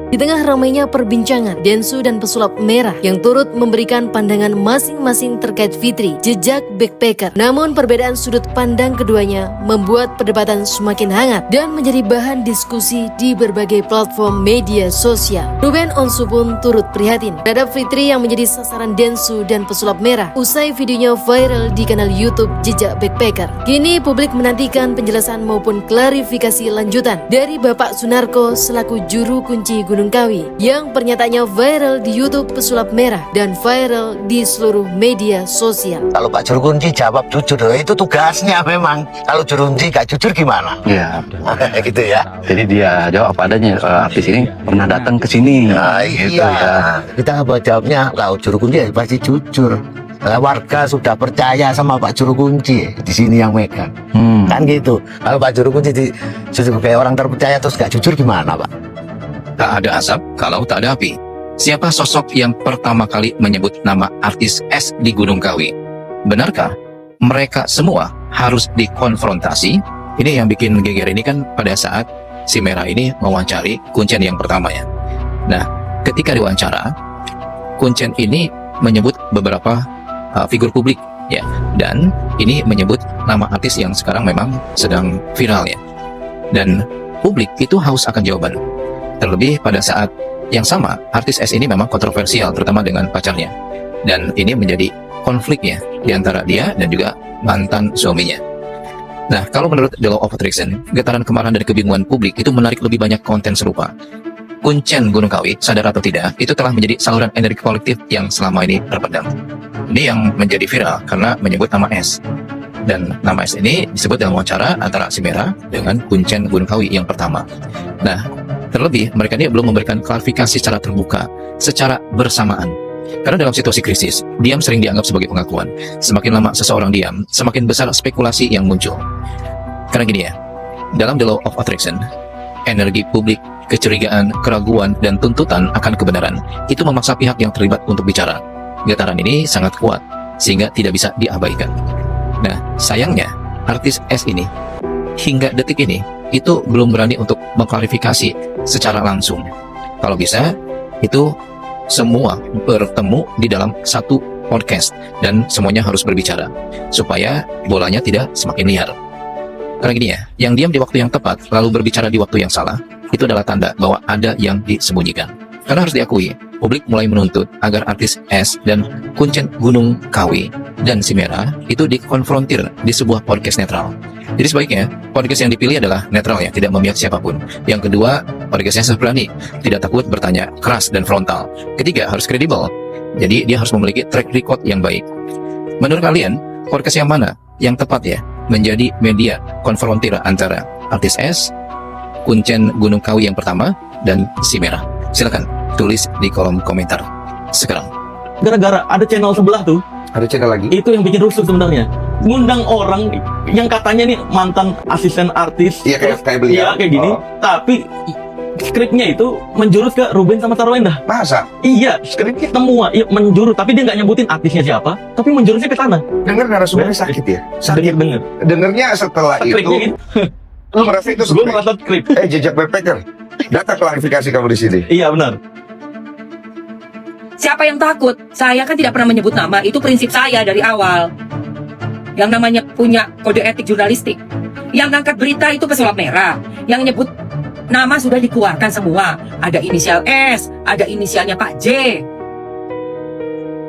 Di tengah ramainya perbincangan, Densu dan pesulap merah yang turut memberikan pandangan masing-masing terkait Fitri, jejak backpacker. Namun perbedaan sudut pandang keduanya membuat perdebatan semakin hangat dan menjadi bahan diskusi di berbagai platform media sosial. Ruben Onsu pun turut prihatin terhadap Fitri yang menjadi sasaran Densu dan pesulap merah usai videonya viral di kanal YouTube Jejak Backpacker. Kini publik menantikan penjelasan maupun klarifikasi lanjutan dari Bapak Sunarko selaku juru kunci Gunung Kawi yang pernyataannya viral di YouTube pesulap merah dan viral di seluruh media sosial. Kalau Pak Juru Kunci jawab jujur, itu tugasnya memang. Kalau Juru Kunci gak jujur gimana? Iya, gitu ya. jadi dia jawab apa adanya. Artis ini pernah datang ke sini. Nah, gitu iya. ya. Kita jawabnya kalau Juru Kunci ya pasti jujur. Warga sudah percaya sama Pak Juru Kunci di sini yang megang. Kan gitu. Kalau Pak Juru Kunci kayak orang terpercaya terus gak jujur gimana, Pak? Tak ada asap kalau tak ada api. Siapa sosok yang pertama kali menyebut nama artis S di Gunung Kawi? Benarkah mereka semua harus dikonfrontasi? Ini yang bikin geger ini kan pada saat si Merah ini mewawancari Kuncen yang pertama ya. Nah, ketika diwawancara, Kuncen ini menyebut beberapa figur publik ya, dan ini menyebut nama artis yang sekarang memang sedang viral ya. Dan publik itu haus akan jawaban. Terlebih pada saat yang sama, artis S ini memang kontroversial, terutama dengan pacarnya. Dan ini menjadi konfliknya di antara dia dan juga mantan suaminya. Nah, kalau menurut The Law of Attraction, getaran kemarahan dan kebingungan publik itu menarik lebih banyak konten serupa. Kuncen Gunung Kawi, sadar atau tidak, itu telah menjadi saluran energi kolektif yang selama ini terpendam. Ini yang menjadi viral karena menyebut nama S. Dan nama S ini disebut dalam wawancara antara si Merah dengan Kuncen Gunung Kawi yang pertama. Nah, terlebih, mereka ini belum memberikan klarifikasi secara terbuka, secara bersamaan. Karena dalam situasi krisis, diam sering dianggap sebagai pengakuan. Semakin lama seseorang diam, semakin besar spekulasi yang muncul. Karena gini ya, dalam The Law of Attraction, energi publik, kecurigaan, keraguan, dan tuntutan akan kebenaran itu memaksa pihak yang terlibat untuk bicara. Getaran ini sangat kuat, sehingga tidak bisa diabaikan. Nah, sayangnya, artis S ini, hingga detik ini, itu belum berani untuk mengklarifikasi secara langsung. Kalau bisa, itu semua bertemu di dalam satu podcast dan semuanya harus berbicara supaya bolanya tidak semakin liar. Karena gini ya, yang diam di waktu yang tepat lalu berbicara di waktu yang salah, itu adalah tanda bahwa ada yang disembunyikan. Karena harus diakui, publik mulai menuntut agar artis S dan Kuncen Gunung Kawi dan si Merah itu dikonfrontir di sebuah podcast netral. Jadi sebaiknya podcast yang dipilih adalah netral ya, tidak memihak siapapun. Yang kedua, podcastnya harus berani, tidak takut bertanya keras dan frontal. Ketiga, harus kredibel. Jadi dia harus memiliki track record yang baik. Menurut kalian, podcast yang mana yang tepat ya menjadi media konfrontir antara artis S, Kuncen Gunung Kawi yang pertama, dan si Merah? Silakan tulis di kolom komentar sekarang. Gara-gara ada channel sebelah tuh, Ada channel lagi? itu yang bikin rusuh sebenarnya. Ngundang orang yang katanya nih mantan asisten artis, Iya, kayak beliau. iya kayak gini, Oh. tapi skripnya itu menjurus ke Ruben sama Tarwenda. Masa? Iya, skripnya semua iya, menjurus, tapi dia nggak nyebutin artisnya siapa, tapi menjurusnya ke sana. Dengar narasumbernya sakit ya? Denger. Dengernya setelah Skripnya itu, gitu. lu merasa itu Gue merasa skrip. Jejak backpacker. Data klarifikasi kamu di sini. Iya benar. Siapa yang takut? Saya kan tidak pernah menyebut nama, itu prinsip saya dari awal. Yang namanya punya kode etik jurnalistik. Yang ngangkat berita itu pesulap merah. Yang nyebut nama sudah dikeluarkan semua. Ada inisial S, ada inisialnya Pak J.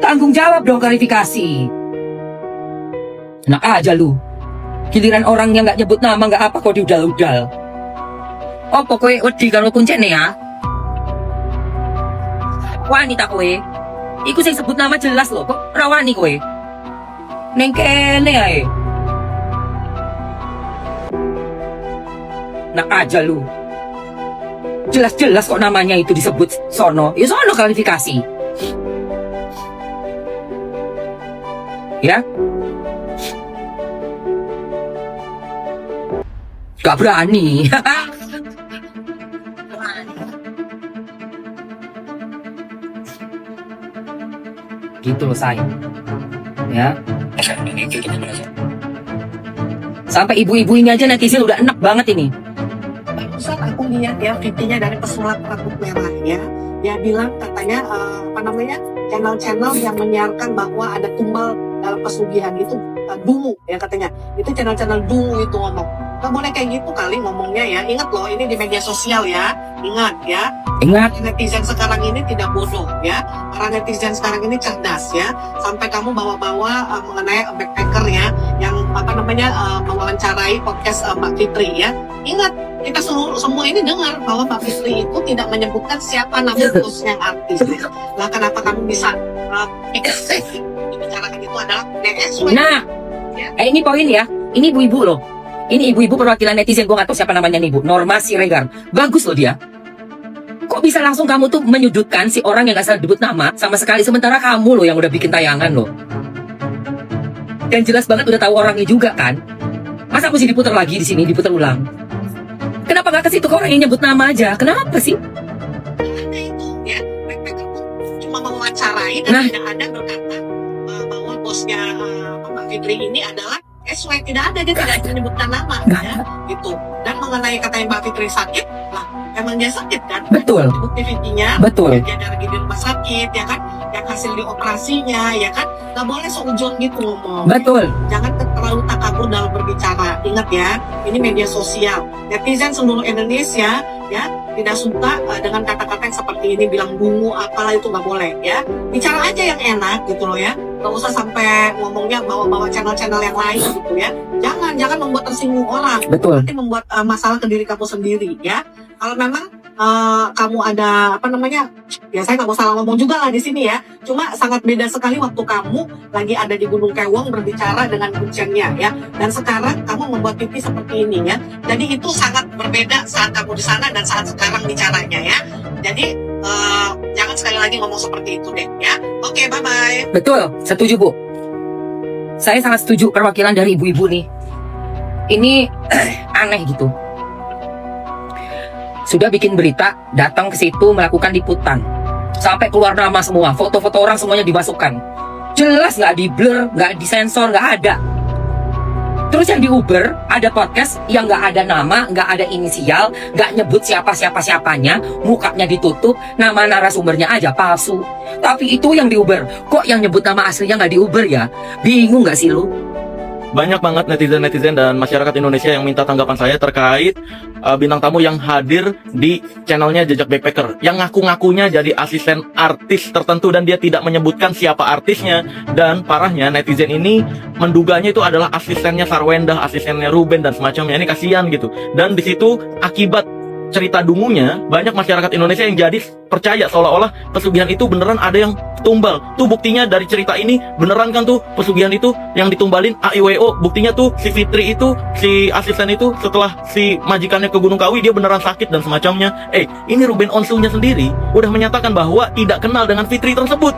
Tanggung jawab dong klarifikasi. Enak aja lu. Giliran orang yang nggak nyebut nama nggak apa kok diudal-udal. Oh pokoknya wedi karo Kuncen ya. Wanita kowe. Iku sing sebut nama jelas loh, kok rawani kowe. Neng kene ae. Nak aja lu. Jelas-jelas kok namanya itu disebut sono. Ya sono klarifikasi. Ya. Gak berani. Gitu loh sayang. Ya. Sampai ibu-ibu ini aja netizen udah enak banget ini. Saat aku lihat ya videonya dari pesulap rambut merah ya. Dia bilang katanya channel-channel yang menyiarkan bahwa ada tumbal dalam pesugihan itu dungu ya katanya. Itu channel-channel dungu itu ngomong. Nggak boleh kayak gitu kali ngomongnya ya. Ingat loh, ini di media sosial ya. Ingat ya. Ingat. Netizen sekarang ini tidak bodoh ya. Para netizen sekarang ini cerdas ya. Sampai kamu bawa-bawa mengenai backpacker ya, yang mewawancarai podcast Mbak Fitri ya. Ingat, kita semua ini dengar bahwa Mbak Fitri itu tidak menyebutkan siapa nama khususnya artis. Lah kenapa kamu bisa bicarakan itu adalah DSW? Nah, ini poin ya. Ini ibu-ibu loh. Ini ibu-ibu perwakilan netizen, gue gak tahu siapa namanya nih Bu. Norma Siregar. Bagus loh dia. Kok bisa langsung kamu tuh menyudutkan si orang yang gak salah debut nama sama sekali, sementara kamu loh yang udah bikin tayangan loh. Dan jelas banget udah tahu orangnya juga kan. Masa mesti diputar lagi di sini, diputar ulang? Kenapa gak ke situ ke orang yang nyebut nama aja? Kenapa sih? Ada itu ya, backpacker pun cuma mewawancarai dan tidak ada berkata bahwa bosnya Mbak Fitri ini adalah SW, tidak ada, dia tidak menyebutkan nama ya, gitu. Dan mengenai katanya Mbak Fitri sakit, lah emang dia sakit kan? Betul. Bukti videonya, Betul. dia lagi di rumah sakit ya kan, yang hasil dioperasinya ya kan, nggak boleh seujon gitu ngomong. Betul. Jangan terlalu takabur dalam berbicara. Ingat ya, ini media sosial. Netizen seluruh Indonesia ya tidak suka dengan kata-kata yang seperti ini, bilang dungu apalah, itu nggak boleh ya. Bicara aja yang enak gitu loh ya. Nggak usah sampai ngomongnya bawa-bawa channel-channel yang lain gitu ya. Jangan membuat tersinggung orang. Betul. Nanti membuat masalah ke diri kamu sendiri ya. Kalau memang kamu ada ya saya nggak mau salah ngomong juga lah di sini ya. Cuma sangat beda sekali waktu kamu lagi ada di Gunung Kewong berbicara dengan kuncengnya ya. Dan sekarang kamu membuat TV seperti ini ya. Jadi itu sangat berbeda saat kamu di sana dan saat sekarang bicaranya ya. Jadi jangan sekali lagi ngomong seperti itu deh ya. Oke, bye-bye. Betul, setuju Bu. Saya sangat setuju perwakilan dari ibu-ibu nih. Ini aneh gitu. Sudah bikin berita, datang ke situ melakukan liputan. Sampai keluar nama semua, foto-foto orang semuanya dimasukkan. Jelas nggak di-blur, nggak disensor, nggak ada. Terus yang di Uber, ada podcast yang nggak ada nama, nggak ada inisial, nggak nyebut siapa-siapanya, mukanya ditutup, nama narasumbernya aja palsu. Tapi itu yang di Uber, kok yang nyebut nama aslinya nggak di Uber ya? Bingung nggak sih lu? Banyak banget netizen-netizen dan masyarakat Indonesia yang minta tanggapan saya terkait bintang tamu yang hadir di channelnya Jejak Backpacker, yang ngaku-ngakunya jadi asisten artis tertentu dan dia tidak menyebutkan siapa artisnya. Dan parahnya netizen ini menduganya itu adalah asistennya Sarwenda, asistennya Ruben dan semacamnya. Ini kasihan gitu. Dan di situ akibat cerita dungunya, banyak masyarakat Indonesia yang jadi percaya seolah-olah pesugihan itu beneran ada yang tumbal. Tuh buktinya dari cerita ini beneran kan tuh pesugihan itu yang ditumbalin AIWO. Buktinya tuh si Fitri itu, si asisten itu setelah si majikannya ke Gunung Kawi dia beneran sakit dan semacamnya. Ini Ruben Onsunya sendiri udah menyatakan bahwa tidak kenal dengan Fitri tersebut.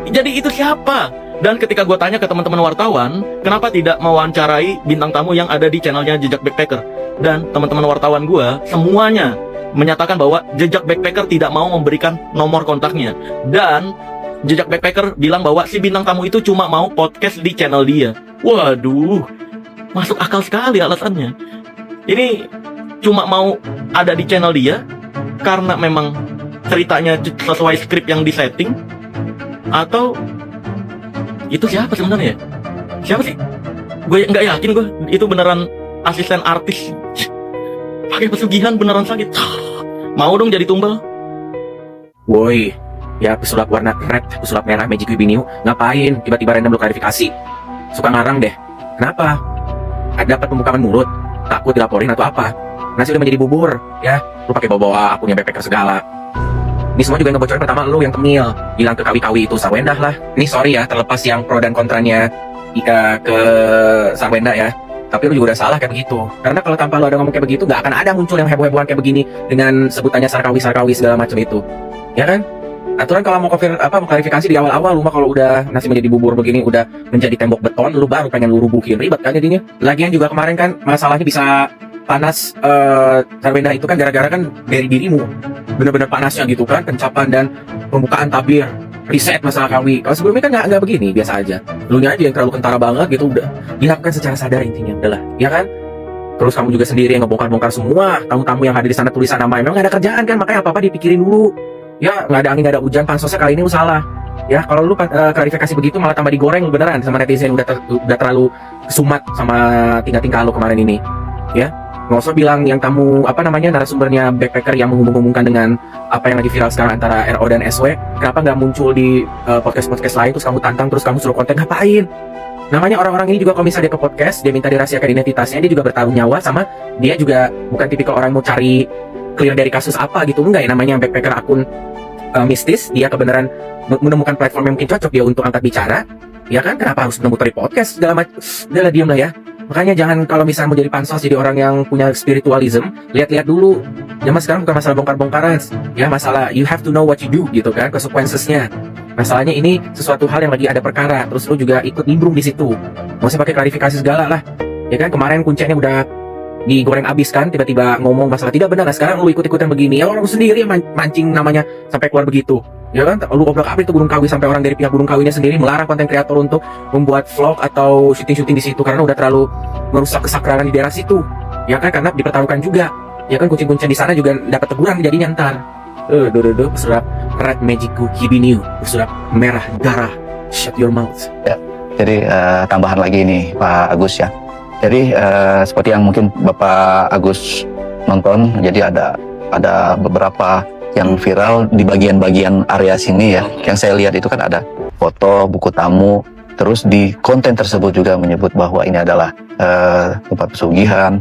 Jadi itu siapa? Dan ketika gue tanya ke teman-teman wartawan, kenapa tidak mewawancarai bintang tamu yang ada di channelnya Jejak Backpacker? Dan teman-teman wartawan gue semuanya menyatakan bahwa Jejak Backpacker tidak mau memberikan nomor kontaknya. Dan Jejak Backpacker bilang bahwa si bintang tamu itu cuma mau podcast di channel dia. Waduh, masuk akal sekali alasannya. Ini cuma mau ada di channel dia karena memang ceritanya sesuai skrip yang disetting, atau itu siapa sebenarnya? Siapa sih? Gue nggak yakin itu beneran asisten artis. Pakai pesugihan beneran sakit. Mau dong jadi tumbal? Woi, ya pesulap warna red, pesulap merah Magic Wibiniu, ngapain tiba-tiba random lo klarifikasi? Suka ngarang deh. Kenapa? Ada dapat pembukaan mulut? Takut dilaporin atau apa? Nasi udah menjadi bubur, ya? Lu pakai bawa-bawa akunnya backpacker segala. Ini semua juga yang ngebocorin pertama lu yang temil, bilang ke Kawi-Kawi itu Sarwenda lah. Ini sorry ya, terlepas yang pro dan kontranya ke Sarwenda ya. Tapi lu juga udah salah kayak begitu. Karena kalau tanpa lu ada ngomong kayak begitu, gak akan ada muncul yang heboh-hebohan kayak begini dengan sebutannya Sarkawi segala macam itu. Ya kan? Aturan kalau mau klarifikasi di awal-awal, lu mah kalau udah nasi menjadi bubur begini, udah menjadi tembok beton, lu baru pengen lu rubuhin, ribet kan jadinya. Lagian juga kemarin kan masalahnya bisa panas Sarwenda itu kan gara-gara kan dari dirimu. Bener-bener panasnya gitu kan, pencapan dan pembukaan tabir, riset masalah Kawi. Kalau sebelumnya kan nggak begini, biasa aja. Lu nya aja yang terlalu kentara banget gitu, udah dilakukan secara sadar intinya, udahlah, ya kan? Terus kamu juga sendiri yang ngebongkar-bongkar semua tamu-tamu yang hadir di sana, tulisan nama. Memang gak ada kerjaan kan, makanya apa-apa dipikirin dulu. Ya, nggak ada angin, nggak ada hujan, pansosnya kali ini salah. Ya, kalau lu klarifikasi begitu malah tambah digoreng lu beneran sama netizen. Udah terlalu kesumat sama tingkah-tingkah lu kemarin ini. Ya, nggak usah bilang yang kamu narasumbernya backpacker yang menghubung-hubungkan dengan apa yang lagi viral sekarang antara RO dan SW. Kenapa nggak muncul di podcast-podcast lain, terus kamu tantang, terus kamu suruh konten, ngapain? Namanya orang-orang ini juga kalau misalnya dia ke podcast, dia minta dirahasiakan identitasnya, dia juga bertaruh nyawa, sama dia juga bukan tipikal orang mau cari clear dari kasus apa gitu, enggak ya. Namanya backpacker akun mistis, dia kebenaran menemukan platform yang mungkin cocok dia untuk angkat bicara, ya kan? Kenapa harus menemukan di podcast segala macam? Udahlah, diam lah ya. Makanya jangan kalau misalnya mau jadi pansos, jadi orang yang punya spiritualism, lihat-lihat dulu. Zaman sekarang bukan masalah bongkar-bongkaran, ya masalah you have to know what you do gitu kan, consequences-nya. Masalahnya ini sesuatu hal yang lagi ada perkara, terus lu juga ikut nimbrung di situ. Nggak usah pakai klarifikasi segala lah, ya kan? Kemarin kuncinya udah digoreng abis kan, tiba-tiba ngomong masalah tidak benar. Nah, sekarang lu ikut-ikutan begini, ya orang sendiri yang mancing namanya sampai keluar begitu, ya kan? Lu obrak-abrik itu Gunung Kawi sampai orang dari pihak Gunung Kawinya sendiri melarang konten kreator untuk membuat vlog atau syuting-syuting di situ karena udah terlalu merusak kesakralan di daerah situ, ya kan? Karena dipertaruhkan juga, ya kan? Kucing-kucing di sana juga dapat teguran jadinya ntar. Pesulap red magicku Hibiniu, pesulap merah darah, shut your mouth. Ya, jadi tambahan lagi nih Pak Agus ya. Jadi seperti yang mungkin Bapak Agus nonton, jadi ada beberapa yang viral di bagian-bagian area sini ya. Yang saya lihat itu kan ada foto, buku tamu, terus di konten tersebut juga menyebut bahwa ini adalah tempat pesugihan,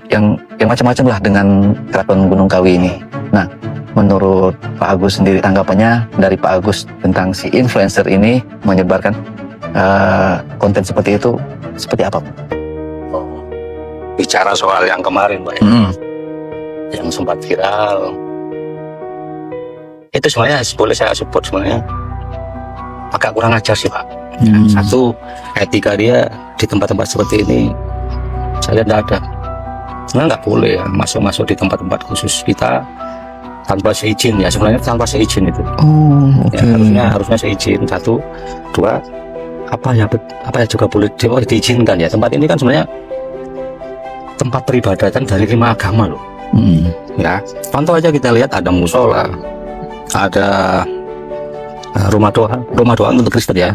yang macam-macam lah dengan Keraton Gunung Kawi ini. Nah, menurut Pak Agus sendiri, tanggapannya dari Pak Agus tentang si influencer ini menyebarkan konten seperti itu seperti apa? Bicara soal yang kemarin, Pak, yang sempat viral, itu sebenarnya boleh saya support, sebenarnya agak kurang ajar sih, Pak. Satu, etika dia di tempat-tempat seperti ini saya lihat tidak ada. Sebenarnya nggak boleh ya masuk di tempat-tempat khusus kita tanpa seizin, ya sebenarnya tanpa seizin itu. Ya, harusnya seizin. Satu, dua, apa ya juga boleh diizinkan ya. Tempat ini kan sebenarnya tempat peribadatan dari 5 agama loh. Ya, contoh aja kita lihat ada musola, ada rumah doa untuk Kristen ya.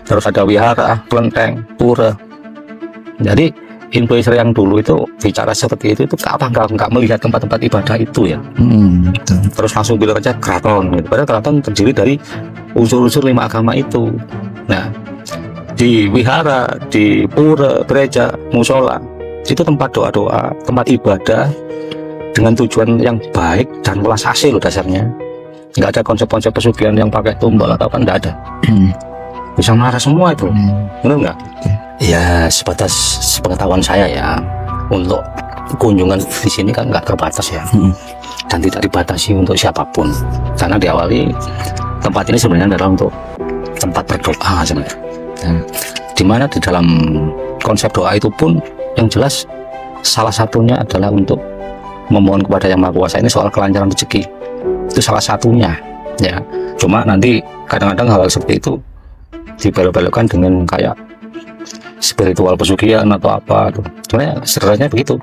Terus ada wihara, kelenteng, pura. Jadi influencer yang dulu itu bicara seperti itu apa nggak melihat tempat-tempat ibadah itu ya. Terus langsung bilang aja keraton gitu. Padahal keraton terdiri dari unsur-unsur 5 agama itu. Nah, di wihara, di pura, gereja, musola, itu tempat doa-doa, tempat ibadah dengan tujuan yang baik dan welas asih loh dasarnya. Nggak ada konsep-konsep pesugihan yang pakai tumbal atau kan, nggak ada. Bisa marah semua itu, benar nggak? Ya, sebatas sepengetahuan saya ya, untuk kunjungan di sini kan nggak terbatas ya, dan tidak dibatasi untuk siapapun. Karena diawali tempat ini sebenarnya adalah untuk tempat berdoa sebenarnya. Dimana di dalam konsep doa itu pun yang jelas salah satunya adalah untuk memohon kepada Yang Maha Kuasa ini soal kelancaran rezeki. Itu salah satunya ya. Cuma nanti kadang-kadang hal seperti itu dibelok-belokkan dengan kayak spiritual pesugihan atau apa tuh. Sebenarnya sederhananya begitu.